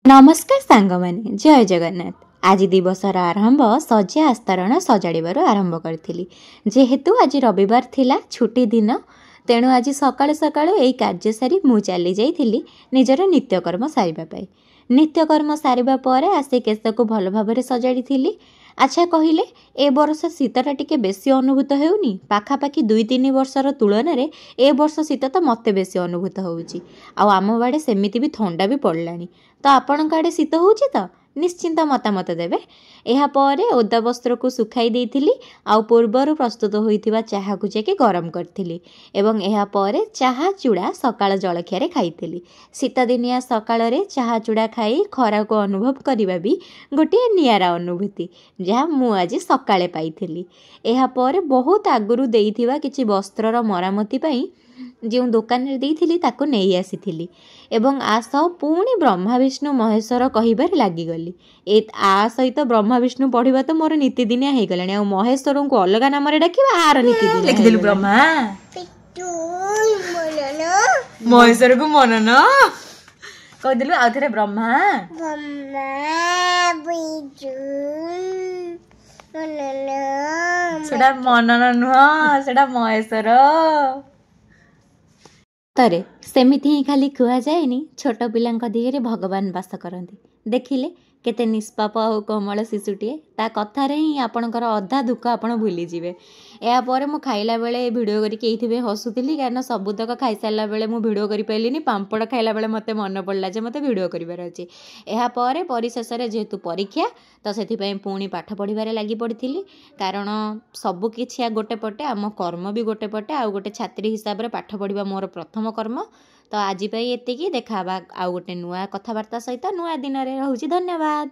नमस्कार सांगमाने जय जगन्नाथ। आज दिवसर आरंभ सजा आस्तरण सजाड़बार आरंभ करी। जेहेतु आज रविवार थिला छुट्टी दिन, तेणु आज सकाळु सकाळु यही कार्य सारी मु चली जाइथिली निजर नित्यकर्म सारिबा। नित्यकर्म सारिबा परे आसे केश को भल भाबरे सजाड़ी थिली। अच्छा कहले ए वर्ष शीतटा टिके बेसी अनुभूत हेउनी। पाखापाखि 2-3 वर्षर तुलन में ए वर्ष शीत तो मत बेसी अनुभूत होउची। आम बाड़े सेमिति भी थंडा भी पड़लानी। तो आपण आड़े शीत होउची तो निश्चिंत मतामत देवे। एहा परे ओदा वस्त्र को सुखाई देइथिली आउ पूर्वर प्रस्तुत होइथिबा चाहा को जेके गरम करथिली एवं एहा परे चाहा चूड़ा सकाळ जलखिया खाइथिली। शीत दिनिया सकाळ रे चाहा चूड़ा खाई खरा को अनुभव करबा भी गोटे नियारा अनुभूति, जहाँ मु आज सकाळे पाइथिली। एहा परे बहुत आगुरु देइथिबा किछि वस्त्रर मरामती पई जो दुकान रे देइथिली ताको नेई आसीथिली एवं आस पुणी ब्रह्मा विष्णु महेश्वर कहिबार लागिगली। आ सहित ब्रह्मा विष्णु पढ़िबा तो मोर नीतिदिनिया हो गलानी। आ महेश्वर को अलग नाम डाकिबा आर नीतिदिनिया लिखिदेलु। ब्रह्मा महेश्वर को मनन कहदेलु। आ थरे ब्रह्मा सेटा मनन नुह, सेटा महेश्वर। तरे सेमिति ही खाली कुआ जाएनी छोट पिलांक दिहरे भगवान वास करती। देखिले केते निष्पाप आ कोमल शिशुटीए। ता कथारे ही आपणकर अधा दुख आपण भूली जिवे। या परे मु खाइला बेले भिडियो करिके एइथिबे हसुतिली, कारण सबुतक खाई सारला बेले मु भिडियो करि पैलिनी। पांपड़ खाइला बेले मते मन पड़ला जे मते भिडियो करिवार अछि। एहा परे परिशेषरे जेहेतु परीक्षा तो सेथि पई पुणी पाठ पढ़िबारे लागि पड़िथिली, कारण सबु किछि गोटे पटे आम कर्म भी गोटे पटे। आ गोटे छात्री हिसाब रे पाठ पढ़िबा मोर प्रथम कर्म। तो आज एतिकी देखा आउ गोटे नुआ कथबार्ता सहित नुआ दिन रे रहूची। धन्यवाद।